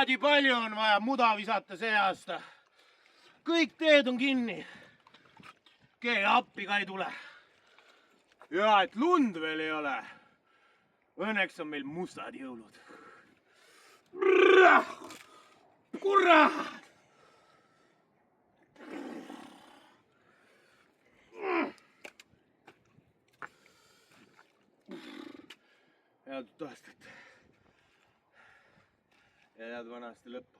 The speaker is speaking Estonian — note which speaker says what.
Speaker 1: kuradi palju on vaja muda visata see aasta. Kõik teed on kinni. Keegi appi ka ei tule. Ja et lund veel ei ole. Õnneks on meil mustad jõulud. Kurat! Head uut aastat. Ja head vana aasta lõppu.